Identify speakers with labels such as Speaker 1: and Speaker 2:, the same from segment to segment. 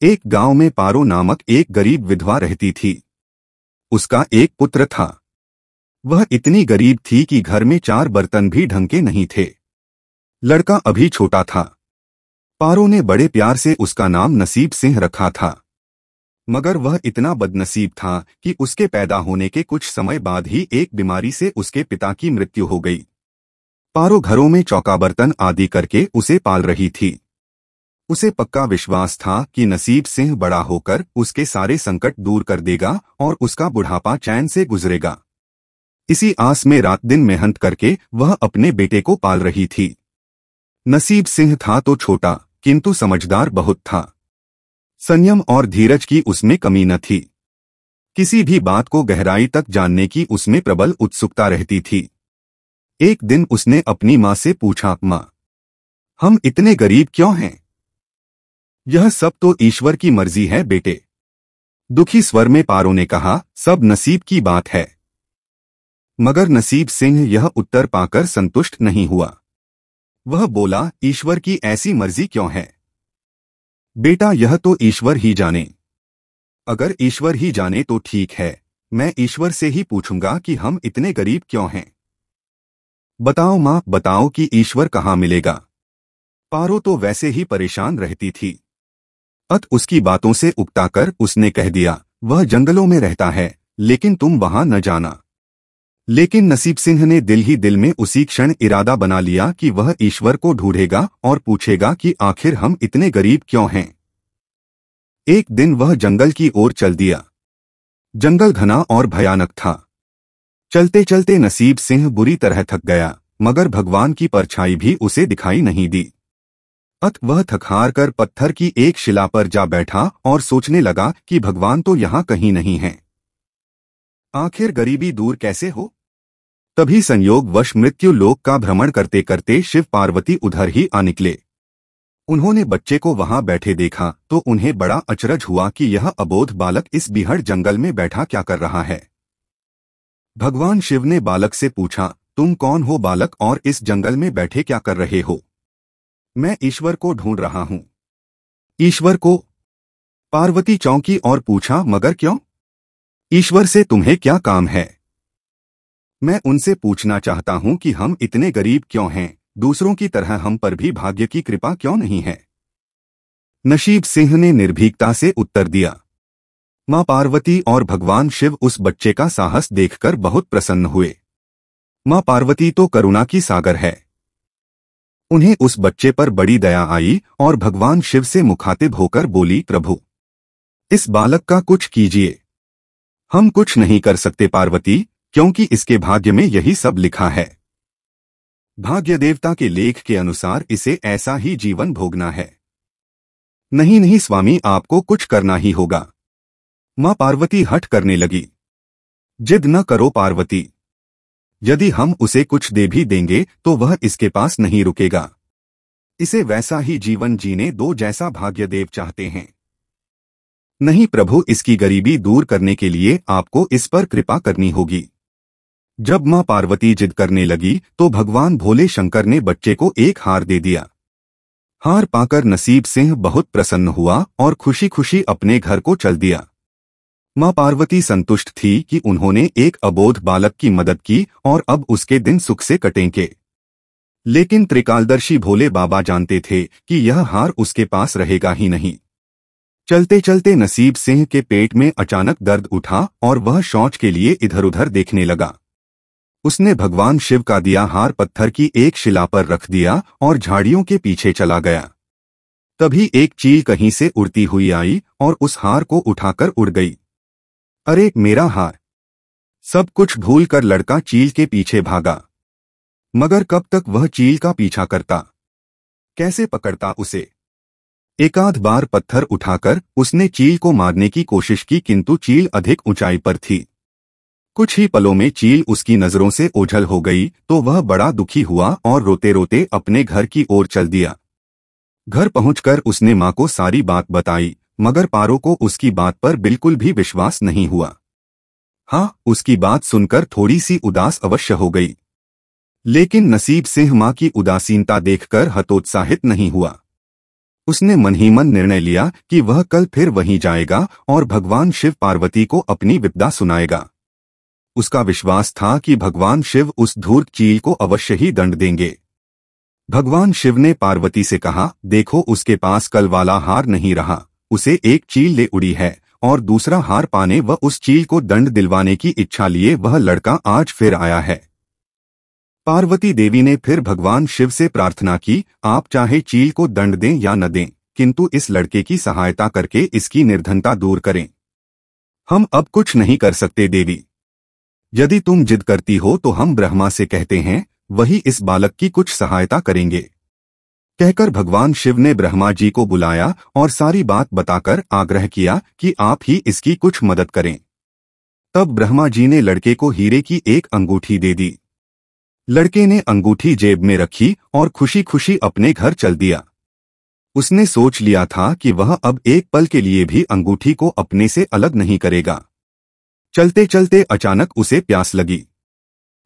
Speaker 1: एक गांव में पारो नामक एक गरीब विधवा रहती थी। उसका एक पुत्र था। वह इतनी गरीब थी कि घर में 4 बर्तन भी ढंग के नहीं थे। लड़का अभी छोटा था। पारो ने बड़े प्यार से उसका नाम नसीब सिंह रखा था। मगर वह इतना बदनसीब था कि उसके पैदा होने के कुछ समय बाद ही एक बीमारी से उसके पिता की मृत्यु हो गई। पारो घरों में चौका बर्तन आदि करके उसे पाल रही थी। उसे पक्का विश्वास था कि नसीब सिंह बड़ा होकर उसके सारे संकट दूर कर देगा और उसका बुढ़ापा चैन से गुजरेगा। इसी आस में रात दिन मेहनत करके वह अपने बेटे को पाल रही थी। नसीब सिंह था तो छोटा, किंतु समझदार बहुत था। संयम और धीरज की उसमें कमी न थी। किसी भी बात को गहराई तक जानने की उसमें प्रबल उत्सुकता रहती थी। एक दिन उसने अपनी माँ से पूछा, माँ, हम इतने गरीब क्यों हैं? यह सब तो ईश्वर की मर्जी है बेटे। दुखी स्वर में पारो ने कहा, सब नसीब की बात है। मगर नसीब सिंह यह उत्तर पाकर संतुष्ट नहीं हुआ। वह बोला, ईश्वर की ऐसी मर्जी क्यों है? बेटा, यह तो ईश्वर ही जाने। अगर ईश्वर ही जाने तो ठीक है, मैं ईश्वर से ही पूछूंगा कि हम इतने गरीब क्यों हैं। बताओ माँ, बताओ कि ईश्वर कहाँ मिलेगा। पारो तो वैसे ही परेशान रहती थी। उसकी बातों से उकताकर उसने कह दिया, वह जंगलों में रहता है, लेकिन तुम वहां न जाना। लेकिन नसीब सिंह ने दिल ही दिल में उसी क्षण इरादा बना लिया कि वह ईश्वर को ढूंढेगा और पूछेगा कि आखिर हम इतने गरीब क्यों हैं। एक दिन वह जंगल की ओर चल दिया। जंगल घना और भयानक था। चलते चलते नसीब सिंह बुरी तरह थक गया, मगर भगवान की परछाई भी उसे दिखाई नहीं दी। वह थक-हार कर पत्थर की एक शिला पर जा बैठा और सोचने लगा कि भगवान तो यहाँ कहीं नहीं है। आखिर गरीबी दूर कैसे हो? तभी संयोगवश मृत्यु लोक का भ्रमण करते करते शिव पार्वती उधर ही आ निकले। उन्होंने बच्चे को वहां बैठे देखा तो उन्हें बड़ा अचरज हुआ कि यह अबोध बालक इस बीहड़ जंगल में बैठा क्या कर रहा है। भगवान शिव ने बालक से पूछा, तुम कौन हो बालक, और इस जंगल में बैठे क्या कर रहे हो? मैं ईश्वर को ढूंढ रहा हूं। ईश्वर को? पार्वती चौंकी और पूछा, मगर क्यों? ईश्वर से तुम्हें क्या काम है? मैं उनसे पूछना चाहता हूं कि हम इतने गरीब क्यों हैं, दूसरों की तरह हम पर भी भाग्य की कृपा क्यों नहीं है। नसीब सिंह ने निर्भीकता से उत्तर दिया। मां पार्वती और भगवान शिव उस बच्चे का साहस देखकर बहुत प्रसन्न हुए। मां पार्वती तो करुणा की सागर है। उन्हें उस बच्चे पर बड़ी दया आई और भगवान शिव से मुखातिब होकर बोली, प्रभु, इस बालक का कुछ कीजिए। हम कुछ नहीं कर सकते पार्वती, क्योंकि इसके भाग्य में यही सब लिखा है। भाग्य देवता के लेख के अनुसार इसे ऐसा ही जीवन भोगना है। नहीं नहीं स्वामी, आपको कुछ करना ही होगा। मां पार्वती हठ करने लगी। जिद न करो पार्वती। यदि हम उसे कुछ दे भी देंगे तो वह इसके पास नहीं रुकेगा। इसे वैसा ही जीवन जीने दो जैसा भाग्यदेव चाहते हैं। नहीं प्रभु, इसकी गरीबी दूर करने के लिए आपको इस पर कृपा करनी होगी। जब मां पार्वती जिद करने लगी तो भगवान भोले शंकर ने बच्चे को एक हार दे दिया। हार पाकर नसीब सिंह बहुत प्रसन्न हुआ और खुशी खुशी अपने घर को चल दिया। मां पार्वती संतुष्ट थी कि उन्होंने एक अबोध बालक की मदद की और अब उसके दिन सुख से कटेंगे। लेकिन त्रिकालदर्शी भोले बाबा जानते थे कि यह हार उसके पास रहेगा ही नहीं। चलते चलते नसीब सिंह के पेट में अचानक दर्द उठा और वह शौच के लिए इधर उधर देखने लगा। उसने भगवान शिव का दिया हार पत्थर की एक शिला पर रख दिया और झाड़ियों के पीछे चला गया। तभी एक चील कहीं से उड़ती हुई आई और उस हार को उठाकर उड़ गई। अरे मेरा हार! सब कुछ भूलकर लड़का चील के पीछे भागा। मगर कब तक वह चील का पीछा करता, कैसे पकड़ता उसे। एकाध बार पत्थर उठाकर उसने चील को मारने की कोशिश की, किंतु चील अधिक ऊंचाई पर थी। कुछ ही पलों में चील उसकी नजरों से ओझल हो गई तो वह बड़ा दुखी हुआ और रोते रोते अपने घर की ओर चल दिया। घर पहुंचकर उसने मां को सारी बात बताई, मगर पारो को उसकी बात पर बिल्कुल भी विश्वास नहीं हुआ। हाँ, उसकी बात सुनकर थोड़ी सी उदास अवश्य हो गई, लेकिन नसीब सिंह मां की उदासीनता देखकर हतोत्साहित नहीं हुआ। उसने मन ही मन निर्णय लिया कि वह कल फिर वहीं जाएगा और भगवान शिव पार्वती को अपनी विपदा सुनाएगा। उसका विश्वास था कि भगवान शिव उस धूर्त चील को अवश्य ही दंड देंगे। भगवान शिव ने पार्वती से कहा, देखो उसके पास कल वाला हार नहीं रहा, उसे एक चील ले उड़ी है और दूसरा हार पाने व उस चील को दंड दिलवाने की इच्छा लिए वह लड़का आज फिर आया है। पार्वती देवी ने फिर भगवान शिव से प्रार्थना की, आप चाहे चील को दंड दें या न दें, किंतु इस लड़के की सहायता करके इसकी निर्धनता दूर करें। हम अब कुछ नहीं कर सकते देवी। यदि तुम जिद करती हो तो हम ब्रह्मा से कहते हैं, वही इस बालक की कुछ सहायता करेंगे। कहकर भगवान शिव ने ब्रह्मा जी को बुलाया और सारी बात बताकर आग्रह किया कि आप ही इसकी कुछ मदद करें। तब ब्रह्मा जी ने लड़के को हीरे की एक अंगूठी दे दी। लड़के ने अंगूठी जेब में रखी और खुशी खुशी अपने घर चल दिया। उसने सोच लिया था कि वह अब एक पल के लिए भी अंगूठी को अपने से अलग नहीं करेगा। चलते चलते अचानक उसे प्यास लगी।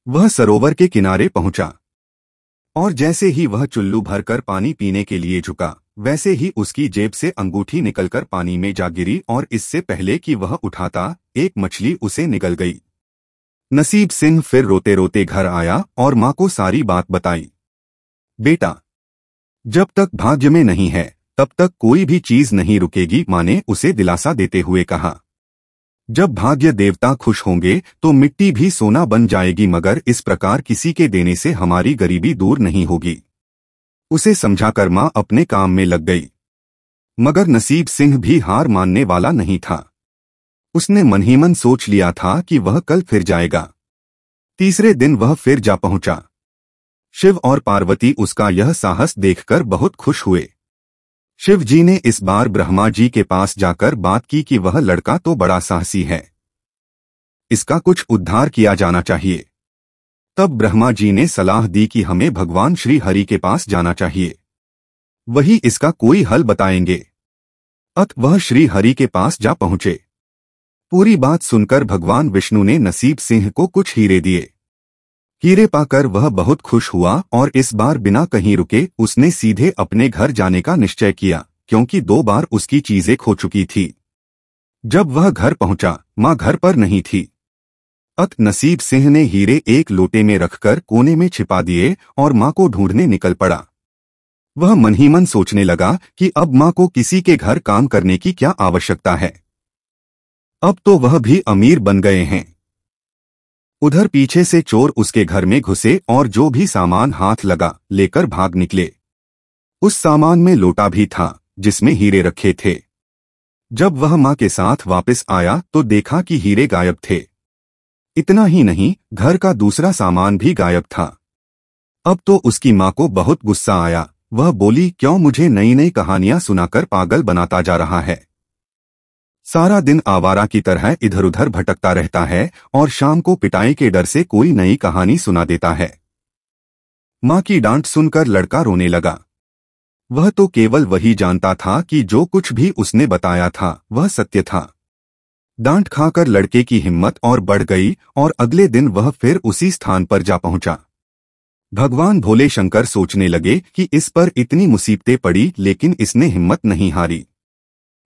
Speaker 1: वह सरोवर के किनारे पहुंचा और जैसे ही वह चुल्लू भरकर पानी पीने के लिए झुका, वैसे ही उसकी जेब से अंगूठी निकलकर पानी में जा गिरी और इससे पहले कि वह उठाता, एक मछली उसे निगल गई। नसीब सिंह फिर रोते रोते घर आया और माँ को सारी बात बताई। बेटा, जब तक भाग्य में नहीं है तब तक कोई भी चीज नहीं रुकेगी, माँ ने उसे दिलासा देते हुए कहा। जब भाग्य देवता खुश होंगे तो मिट्टी भी सोना बन जाएगी, मगर इस प्रकार किसी के देने से हमारी गरीबी दूर नहीं होगी। उसे समझाकर माँ अपने काम में लग गई। मगर नसीब सिंह भी हार मानने वाला नहीं था। उसने मन ही मन सोच लिया था कि वह कल फिर जाएगा। तीसरे दिन वह फिर जा पहुंचा। शिव और पार्वती उसका यह साहस देखकर बहुत खुश हुए। शिव जी ने इस बार ब्रह्मा जी के पास जाकर बात की कि वह लड़का तो बड़ा साहसी है, इसका कुछ उद्धार किया जाना चाहिए। तब ब्रह्मा जी ने सलाह दी कि हमें भगवान श्री हरि के पास जाना चाहिए, वही इसका कोई हल बताएंगे। अतः वह श्री हरि के पास जा पहुंचे। पूरी बात सुनकर भगवान विष्णु ने नसीब सिंह को कुछ हीरे दिए। हीरे पाकर वह बहुत खुश हुआ और इस बार बिना कहीं रुके उसने सीधे अपने घर जाने का निश्चय किया, क्योंकि 2 बार उसकी चीजें खो चुकी थी। जब वह घर पहुंचा, माँ घर पर नहीं थी। अतः नसीब सिंह ने हीरे एक लोटे में रखकर कोने में छिपा दिए और माँ को ढूंढने निकल पड़ा। वह मन ही मन सोचने लगा कि अब माँ को किसी के घर काम करने की क्या आवश्यकता है, अब तो वह भी अमीर बन गए हैं। उधर पीछे से चोर उसके घर में घुसे और जो भी सामान हाथ लगा लेकर भाग निकले। उस सामान में लोटा भी था जिसमें हीरे रखे थे। जब वह माँ के साथ वापस आया तो देखा कि हीरे गायब थे। इतना ही नहीं, घर का दूसरा सामान भी गायब था। अब तो उसकी माँ को बहुत गुस्सा आया। वह बोली, क्यों मुझे नई नई कहानियां सुनाकर पागल बनाता जा रहा है। सारा दिन आवारा की तरह इधर उधर भटकता रहता है और शाम को पिटाई के डर से कोई नई कहानी सुना देता है। माँ की डांट सुनकर लड़का रोने लगा। वह तो केवल वही जानता था कि जो कुछ भी उसने बताया था वह सत्य था। डांट खाकर लड़के की हिम्मत और बढ़ गई और अगले दिन वह फिर उसी स्थान पर जा पहुंचा। भगवान भोले शंकर सोचने लगे कि इस पर इतनी मुसीबतें पड़ी लेकिन इसने हिम्मत नहीं हारी।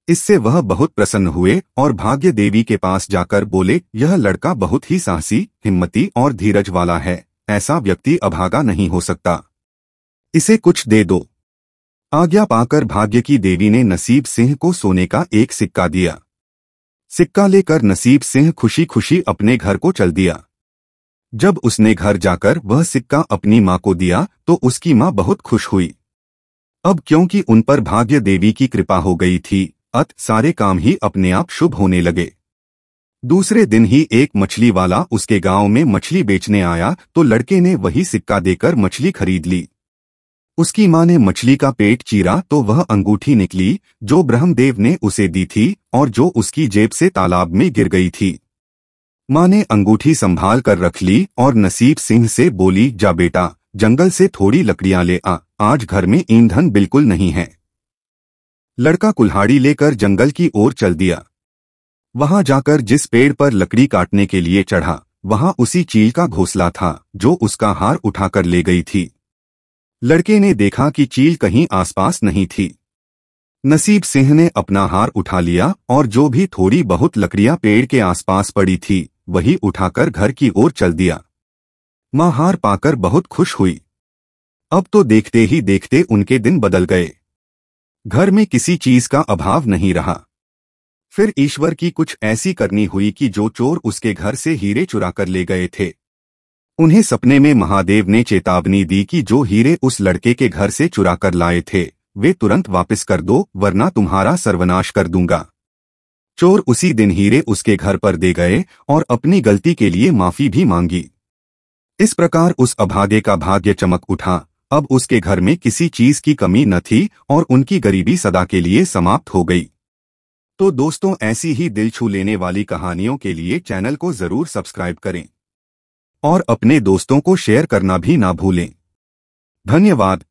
Speaker 1: इससे वह बहुत प्रसन्न हुए और भाग्य देवी के पास जाकर बोले, यह लड़का बहुत ही साहसी, हिम्मती और धीरज वाला है। ऐसा व्यक्ति अभागा नहीं हो सकता, इसे कुछ दे दो। आज्ञा पाकर भाग्य की देवी ने नसीब सिंह को सोने का एक सिक्का दिया। सिक्का लेकर नसीब सिंह खुशी खुशी अपने घर को चल दिया। जब उसने घर जाकर वह सिक्का अपनी माँ को दिया तो उसकी माँ बहुत खुश हुई। अब क्योंकि उन पर भाग्य देवी की कृपा हो गई थी, अतः सारे काम ही अपने आप शुभ होने लगे। दूसरे दिन ही एक मछली वाला उसके गांव में मछली बेचने आया तो लड़के ने वही सिक्का देकर मछली खरीद ली। उसकी माँ ने मछली का पेट चीरा तो वह अंगूठी निकली जो ब्रह्मदेव ने उसे दी थी और जो उसकी जेब से तालाब में गिर गई थी। माँ ने अंगूठी संभाल कर रख ली और नसीब सिंह से बोली, जा बेटा, जंगल से थोड़ी लकड़ियां ले आ, आज घर में ईंधन बिल्कुल नहीं है। लड़का कुल्हाड़ी लेकर जंगल की ओर चल दिया। वहां जाकर जिस पेड़ पर लकड़ी काटने के लिए चढ़ा, वहां उसी चील का घोंसला था जो उसका हार उठाकर ले गई थी। लड़के ने देखा कि चील कहीं आसपास नहीं थी। नसीब सिंह ने अपना हार उठा लिया और जो भी थोड़ी बहुत लकड़ियां पेड़ के आसपास पड़ी थी वही उठाकर घर की ओर चल दिया। मां हार पाकर बहुत खुश हुई। अब तो देखते ही देखते उनके दिन बदल गए। घर में किसी चीज का अभाव नहीं रहा। फिर ईश्वर की कुछ ऐसी करनी हुई कि जो चोर उसके घर से हीरे चुरा कर ले गए थे, उन्हें सपने में महादेव ने चेतावनी दी कि जो हीरे उस लड़के के घर से चुरा कर लाए थे वे तुरंत वापस कर दो, वरना तुम्हारा सर्वनाश कर दूंगा। चोर उसी दिन हीरे उसके घर पर दे गए और अपनी गलती के लिए माफी भी मांगी। इस प्रकार उस अभागे का भाग्य चमक उठा। अब उसके घर में किसी चीज की कमी न थी और उनकी गरीबी सदा के लिए समाप्त हो गई। तो दोस्तों, ऐसी ही दिल छू लेने वाली कहानियों के लिए चैनल को जरूर सब्सक्राइब करें और अपने दोस्तों को शेयर करना भी ना भूलें। धन्यवाद।